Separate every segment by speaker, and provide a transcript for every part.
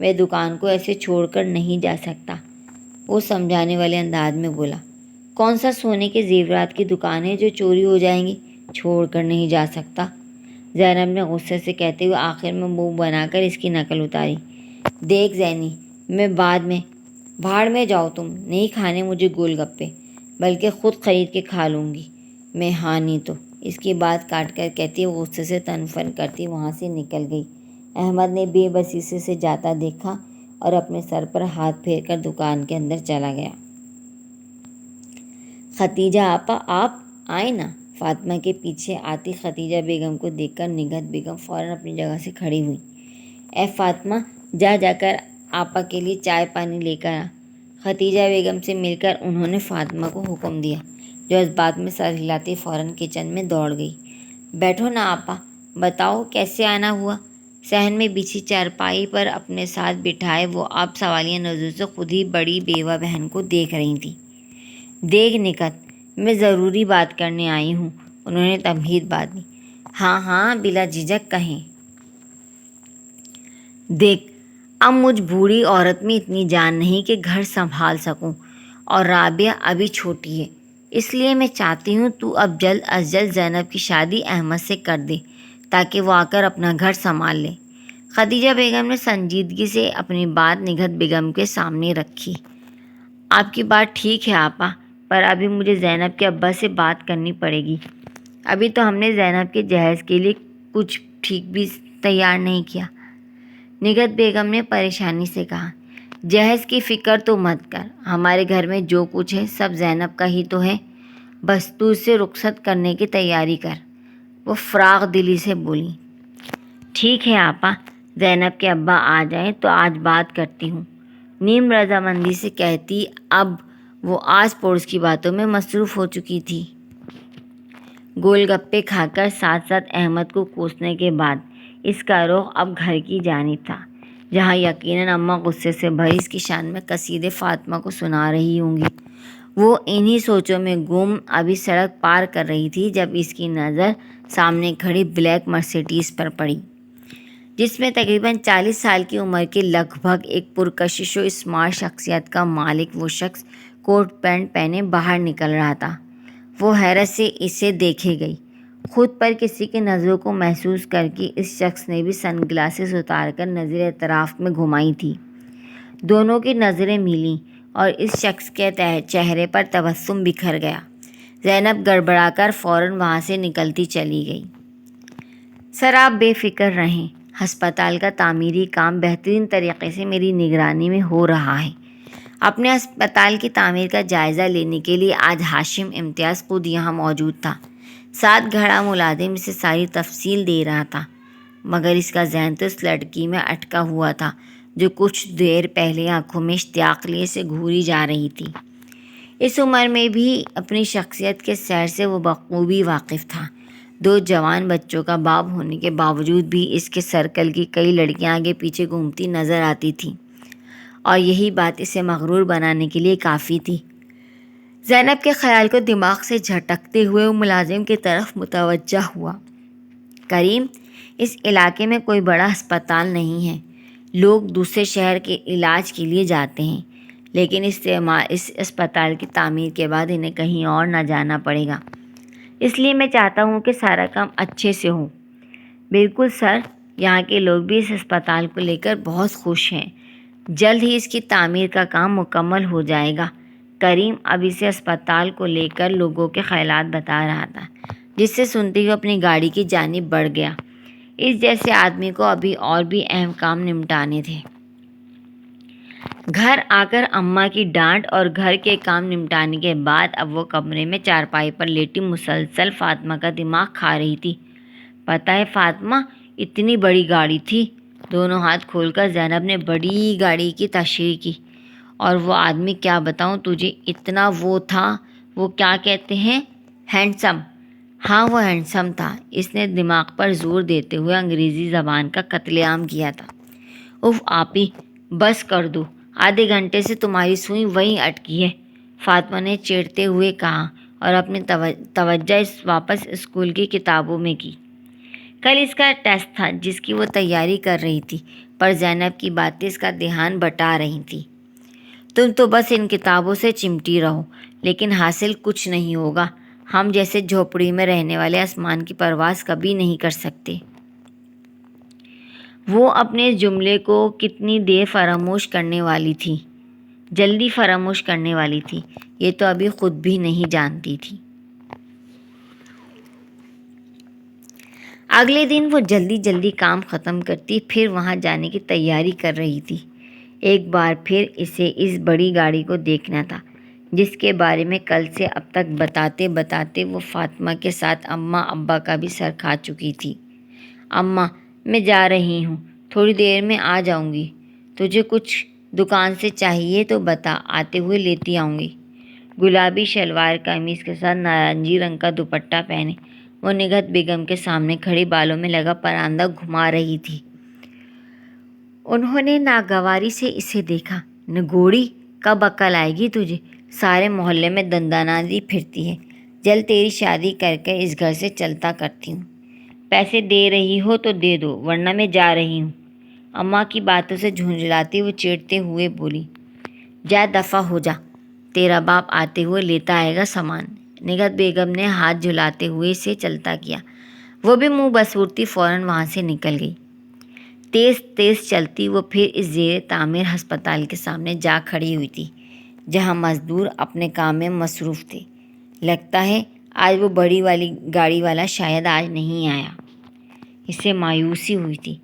Speaker 1: میں دکان کو ایسے چھوڑ کر نہیں جا سکتا، وہ سمجھانے والے انداز میں بولا۔ کون سا سونے کے زیورات کی دکان ہے جو چوری ہو جائیں گی؟ چھوڑ کر نہیں جا سکتا، زینب نے غصے سے کہتے ہوئے آخر میں منہ بنا کر اس کی نقل اتاری۔ دیکھ زینی، میں بعد میں بھاڑ میں جاؤ، تم نہیں کھانے مجھے گول گپے، بلکہ خود خرید کے کھا لوں گی میں، ہاں نہیں تو۔ اس کی بات کاٹ کر کہتی وہ غصے سے تن فن کرتی وہاں سے نکل گئی۔ احمد نے بے بسی سے اسے جاتا دیکھا اور اپنے سر پر ہاتھ پھیر کر دکان کے اندر چلا گیا۔ ختیجہ آپا آپ آئے نا؟ فاطمہ کے پیچھے آتی ختیجہ بیگم کو دیکھ کر نگہت بیگم فوراً اپنی جگہ سے کھڑی ہوئی۔ اے فاطمہ، جا کر آپا کے لیے چائے پانی لے کر آ۔ ختیجہ بیگم سے مل کر انہوں نے فاطمہ کو حکم دیا، جو اس بات میں سر ہلاتی فوراً کچن میں دوڑ گئی۔ بیٹھو نا آپا، بتاؤ کیسے آنا ہوا؟ صحن میں بچھی چارپائی پر اپنے ساتھ بٹھائے وہ آپ سوالیہ نظروں سے خود ہی بڑی بیوہ بہن کو دیکھ رہی تھیں۔ دیکھ نگہت، میں ضروری بات کرنے آئی ہوں، انہوں نے تمہید بات دی۔ ہاں بلا جھجک کہیں۔ دیکھ، اب مجھ بوڑھی عورت میں اتنی جان نہیں کہ گھر سنبھال سکوں، اور رابعہ ابھی چھوٹی ہے، اس لیے میں چاہتی ہوں تو اب جلد از جلد زینب کی شادی احمد سے کر دے تاکہ وہ آ کر اپنا گھر سنبھال لے۔ ختیجہ بیگم نے سنجیدگی سے اپنی بات نگہت بیگم کے سامنے رکھی۔ آپ کی بات ٹھیک ہے آپا، پر ابھی مجھے زینب کے ابا سے بات کرنی پڑے گی۔ ابھی تو ہم نے زینب کے جہیز کے لیے کچھ ٹھیک بھی تیار نہیں کیا، نگہت بیگم نے پریشانی سے کہا۔ جہیز کی فکر تو مت کر، ہمارے گھر میں جو کچھ ہے سب زینب کا ہی تو ہے، بس تو اسے رخصت کرنے کی تیاری کر، وہ فراغ دلی سے بولی۔ ٹھیک ہے آپا، زینب کے ابا آ جائیں تو آج بات کرتی ہوں، نیم رضامندی سے کہتی۔ اب وہ آس پڑوس کی باتوں میں مصروف ہو چکی تھی۔ گول گپے کھا کر ساتھ ساتھ احمد کو کوسنے کے بعد اس کا رخ اب گھر کی جانب تھا، جہاں یقیناً اماں غصے سے بھری اس کی شان میں قصیدے فاطمہ کو سنا رہی ہوں گی۔ وہ انہی سوچوں میں گم ابھی سڑک پار کر رہی تھی جب اس کی نظر سامنے کھڑی بلیک مرسیڈیز پر پڑی، جس میں تقریباً 40 سال کی عمر کے لگ بھگ ایک پرکشش و اسمارٹ شخصیت کا مالک وہ شخص کوٹ پینٹ پہنے باہر نکل رہا تھا۔ وہ حیرت سے اسے دیکھے گئی، خود پر کسی کی نظروں کو محسوس کر کے اس شخص نے بھی سن گلاسز اتار کر نظر اطراف میں گھمائی تھی۔ دونوں کی نظریں ملیں اور اس شخص کے چہرے پر تبسم بکھر گیا۔ زینب گڑبڑا کر فوراً وہاں سے نکلتی چلی گئی۔ سر آپ بے فکر رہیں، ہسپتال کا تعمیری کام بہترین طریقے سے میری نگرانی میں ہو رہا ہے۔ اپنے ہسپتال کی تعمیر کا جائزہ لینے کے لیے آج ہاشم امتیاز خود یہاں موجود تھا۔ ساتھ کھڑا ملازم اسے ساری تفصیل دے رہا تھا، مگر اس کا ذہن تو اس لڑکی میں اٹکا ہوا تھا جو کچھ دیر پہلے آنکھوں میں اشتیاق لیے سے گھوری جا رہی تھی۔ اس عمر میں بھی اپنی شخصیت کے سیر سے وہ بخوبی واقف تھا۔ 2 جوان بچوں کا باپ ہونے کے باوجود بھی اس کے سرکل کی کئی لڑکیاں آگے پیچھے گھومتی نظر آتی تھیں، اور یہی بات اسے مغرور بنانے کے لیے کافی تھی۔ زینب کے خیال کو دماغ سے جھٹکتے ہوئے وہ ملازم کی طرف متوجہ ہوا۔ کریم، اس علاقے میں کوئی بڑا ہسپتال نہیں ہے، لوگ دوسرے شہر کے علاج کے لیے جاتے ہیں، لیکن اس اسپتال کی تعمیر کے بعد انہیں کہیں اور نہ جانا پڑے گا، اس لیے میں چاہتا ہوں کہ سارا کام اچھے سے ہو۔ بالکل سر، یہاں کے لوگ بھی اس اسپتال کو لے کر بہت خوش ہیں، جلد ہی اس کی تعمیر کا کام مکمل ہو جائے گا۔ کریم اب اسے اسپتال کو لے کر لوگوں کے خیالات بتا رہا تھا، جس سے سنتے ہوئے اپنی گاڑی کی جانب بڑھ گیا۔ اس جیسے آدمی کو ابھی اور بھی اہم کام نمٹانے تھے۔ گھر آ کر اماں کی ڈانٹ اور گھر کے کام نمٹانے کے بعد اب وہ کمرے میں چارپائی پر لیٹی مسلسل فاطمہ کا دماغ کھا رہی تھی۔ پتہ ہے فاطمہ، اتنی بڑی گاڑی تھی، دونوں ہاتھ کھول کر زینب نے بڑی گاڑی کی تشریح کی، اور وہ آدمی کیا بتاؤں تجھے، اتنا وہ تھا، وہ کیا کہتے ہیں، ہینڈسم۔ ہاں وہ ہینڈسم تھا، اس نے دماغ پر زور دیتے ہوئے انگریزی زبان کا قتل عام کیا تھا۔ اف آپی، بس کر دو، آدھے گھنٹے سے تمہاری سوئی وہیں اٹکی ہے، فاطمہ نے چیڑتے ہوئے کہا اور اپنی توجہ واپس اسکول کی کتابوں میں کی۔ کل اس کا ٹیسٹ تھا جس کی وہ تیاری کر رہی تھی، پر زینب کی باتیں اس کا دھیان بٹا رہی تھیں۔ تم تو بس ان کتابوں سے چمٹی رہو، لیکن حاصل کچھ نہیں ہوگا۔ ہم جیسے جھوپڑی میں رہنے والے آسمان کی پرواز کبھی نہیں کر سکتے۔ وہ اپنے اس جملے کو کتنی دیر فراموش کرنے والی تھی، جلدی فراموش کرنے والی تھی، یہ تو ابھی خود بھی نہیں جانتی تھی۔ اگلے دن وہ جلدی جلدی کام ختم کرتی، پھر وہاں جانے کی تیاری کر رہی تھی۔ ایک بار پھر اسے اس بڑی گاڑی کو دیکھنا تھا، جس کے بارے میں کل سے اب تک بتاتے بتاتے وہ فاطمہ کے ساتھ اماں ابا کا بھی سر کھا چکی تھی۔ اماں، میں جا رہی ہوں، تھوڑی دیر میں آ جاؤں گی۔ تجھے کچھ دکان سے چاہیے تو بتا، آتے ہوئے لیتی آؤں گی۔ گلابی شلوار قمیص کے ساتھ نارنجی رنگ کا دوپٹہ پہنے وہ نگہت بیگم کے سامنے کھڑی بالوں میں لگا پراندہ گھما رہی تھی۔ انہوں نے ناگواری سے اسے دیکھا۔ نگوڑی، کب عقل آئے گی تجھے؟ سارے محلے میں دنداناتی پھرتی ہے۔ جلد تیری شادی کر کے اس گھر سے چلتا کرتی ہوں۔ پیسے دے رہی ہو تو دے دو، ورنہ میں جا رہی ہوں۔ اماں کی باتوں سے جھنجھلاتی وہ چیڑتے ہوئے بولی۔ جا دفع ہو جا، تیرا باپ آتے ہوئے لیتا آئے گا سامان۔ نگہت بیگم نے ہاتھ جھلاتے ہوئے اسے چلتا کیا۔ وہ بھی منہ بسورتی فوراً وہاں سے نکل گئی۔ تیز تیز چلتی وہ پھر اس زیر تعمیر ہسپتال کے سامنے جا کھڑی ہوئی تھی، جہاں مزدور اپنے کام میں مصروف تھے۔ لگتا ہے آج وہ بڑی والی گاڑی والا شاید آج نہیں آیا۔ اسے مایوسی ہوئی تھی۔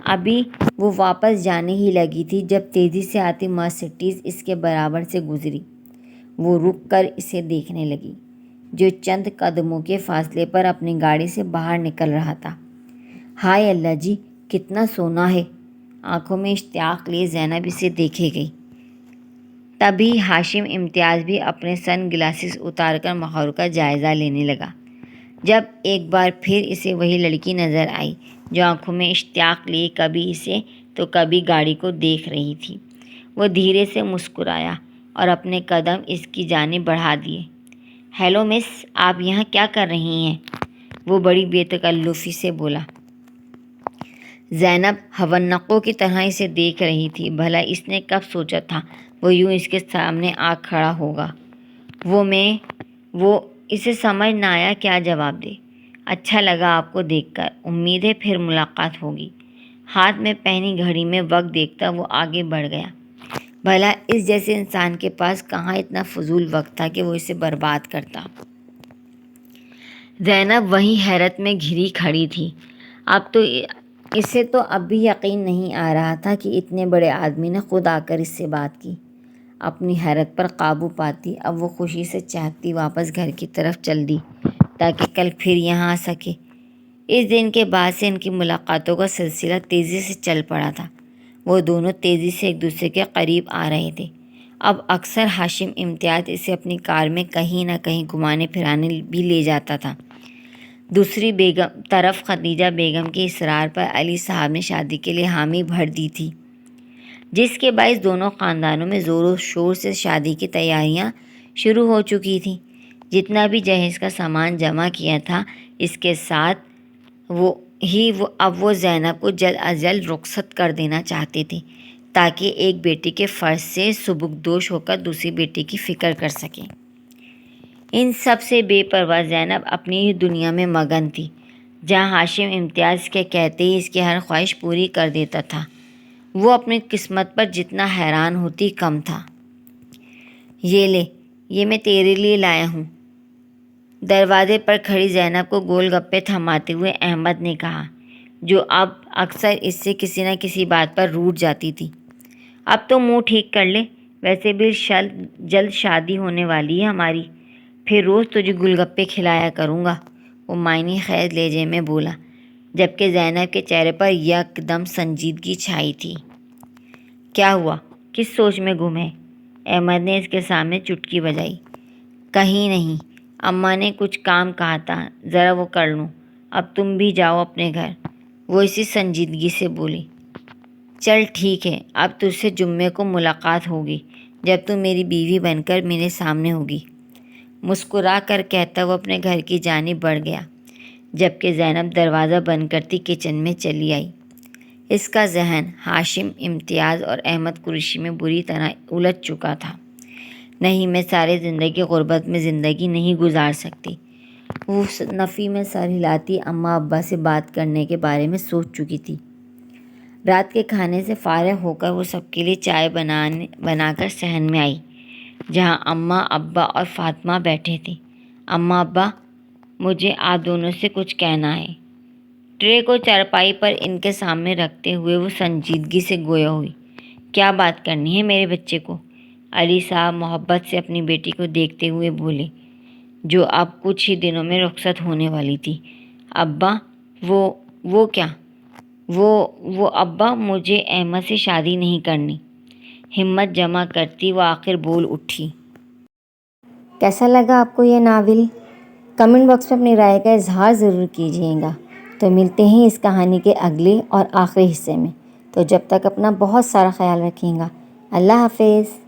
Speaker 1: ابھی وہ واپس جانے ہی لگی تھی جب تیزی سے آتی مرسڈیز اس کے برابر سے گزری۔ وہ رک کر اسے دیکھنے لگی، جو چند قدموں کے فاصلے پر اپنی گاڑی سے باہر نکل رہا تھا۔ ہائے اللہ جی، کتنا سونا ہے! آنکھوں میں اشتیاق لیے زینب اسے دیکھے گئی۔ تبھی ہاشم امتیاز بھی اپنے سن گلاسز اتار کر ماحول کا جائزہ لینے لگا، جب ایک بار پھر اسے وہی لڑکی نظر آئی جو آنکھوں میں اشتیاق لیے کبھی اسے تو کبھی گاڑی کو دیکھ رہی تھی۔ وہ دھیرے سے مسکرایا اور اپنے قدم اس کی جانب بڑھا دیے۔ ہیلو مس، آپ یہاں کیا کر رہی ہیں؟ وہ بڑی بے تکلفی سے بولا۔ زینب حونقوں کی طرح اسے دیکھ رہی تھی۔ بھلا اس نے کب سوچا تھا وہ یوں اس کے سامنے آ کھڑا ہوگا؟ وہ اسے سمجھ نہ آیا کیا جواب دے۔ اچھا لگا آپ کو دیکھ کر، امید ہے پھر ملاقات ہوگی۔ ہاتھ میں پہنی گھڑی میں وقت دیکھتا وہ آگے بڑھ گیا۔ بھلا اس جیسے انسان کے پاس کہاں اتنا فضول وقت تھا کہ وہ اسے برباد کرتا۔ زینب وہیں حیرت میں گھری کھڑی تھی۔ اسے تو اب بھی یقین نہیں آ رہا تھا کہ اتنے بڑے آدمی نے خود آ کر اس سے بات کی۔ اپنی حیرت پر قابو پاتی اب وہ خوشی سے چہکتی واپس گھر کی طرف چل دی تاکہ کل پھر یہاں آ سکے۔ اس دن کے بعد سے ان کی ملاقاتوں کا سلسلہ تیزی سے چل پڑا تھا۔ وہ دونوں تیزی سے ایک دوسرے کے قریب آ رہے تھے۔ اب اکثر ہاشم امتیاز اسے اپنی کار میں کہیں نہ کہیں گھمانے پھرانے بھی لے جاتا تھا۔ دوسری طرف خدیجہ بیگم کے اصرار پر علی صاحب نے شادی کے لیے حامی بھر دی تھی، جس کے باعث دونوں خاندانوں میں زور و شور سے شادی کی تیاریاں شروع ہو چکی تھیں۔ جتنا بھی جہیز کا سامان جمع کیا تھا، اس کے ساتھ اب وہ زینب کو جلد از جلد رخصت کر دینا چاہتے تھے تاکہ ایک بیٹی کے فرض سے سبکدوش ہو کر دوسری بیٹی کی فکر کر سکیں۔ ان سب سے بے پرواہ زینب اپنی ہی دنیا میں مگن تھی، جہاں ہاشم امتیاز کے کہتے ہی اس کی ہر خواہش پوری کر دیتا تھا۔ وہ اپنی قسمت پر جتنا حیران ہوتی کم تھا۔ یہ لے، یہ میں تیرے لیے لایا ہوں۔ دروازے پر کھڑی زینب کو گول گپے تھماتے ہوئے احمد نے کہا، جو اب اکثر اس سے کسی نہ کسی بات پر روٹھ جاتی تھی۔ اب تو منہ ٹھیک کر لے، ویسے بھی جلد شادی ہونے والی ہے ہماری، پھر روز تجھے گول گپے کھلایا کروں گا، وہ معنی خیز لہجے میں بولا، جبکہ زینب کے چہرے پر یک دم سنجیدگی چھائی تھی۔ کیا ہوا؟ کس سوچ میں گم ہے؟ احمد نے اس کے سامنے چٹکی بجائی۔ کہیں نہیں، اماں نے کچھ کام کہا تھا، ذرا وہ کر لوں، اب تم بھی جاؤ اپنے گھر، وہ اسی سنجیدگی سے بولی۔ چل ٹھیک ہے، اب تجھ سے جمعے کو ملاقات ہوگی جب تم میری بیوی بن کر میرے سامنے ہوگی، مسکرا کر کہتا وہ اپنے گھر کی جانب بڑھ گیا، جبکہ زینب دروازہ بند کرتی کچن میں چلی آئی۔ اس کا ذہن ہاشم، امتیاز اور احمد قریشی میں بری طرح الجھ چکا تھا۔ نہیں، میں ساری زندگی غربت میں زندگی نہیں گزار سکتی۔ وہ نفی میں سر ہلاتی اماں ابا سے بات کرنے کے بارے میں سوچ چکی تھی۔ رات کے کھانے سے فارغ ہو کر وہ سب کے لیے چائے بنا کر صحن میں آئی، جہاں اماں ابا اور فاطمہ بیٹھے تھے۔ اماں ابا، مجھے آپ دونوں سے کچھ کہنا ہے۔ ٹرے کو چارپائی پر ان کے سامنے رکھتے ہوئے وہ سنجیدگی سے گویا ہوئی۔ کیا بات کرنی ہے میرے بچے کو؟ علی صاحب محبت سے اپنی بیٹی کو دیکھتے ہوئے بولے، جو اب کچھ ہی دنوں میں رخصت ہونے والی تھی۔ ابا، وہ کیا؟ وہ ابا، مجھے احمد سے شادی نہیں کرنی۔ ہمت جمع کرتی وہ آخر بول اٹھی۔ کیسا لگا آپ کو یہ ناول؟ کمنٹ باکس میں اپنی رائے کا اظہار ضرور کیجیے گا۔ تو ملتے ہیں اس کہانی کے اگلے اور آخری حصے میں۔ تو جب تک اپنا بہت سارا خیال رکھیے گا۔ اللہ حافظ۔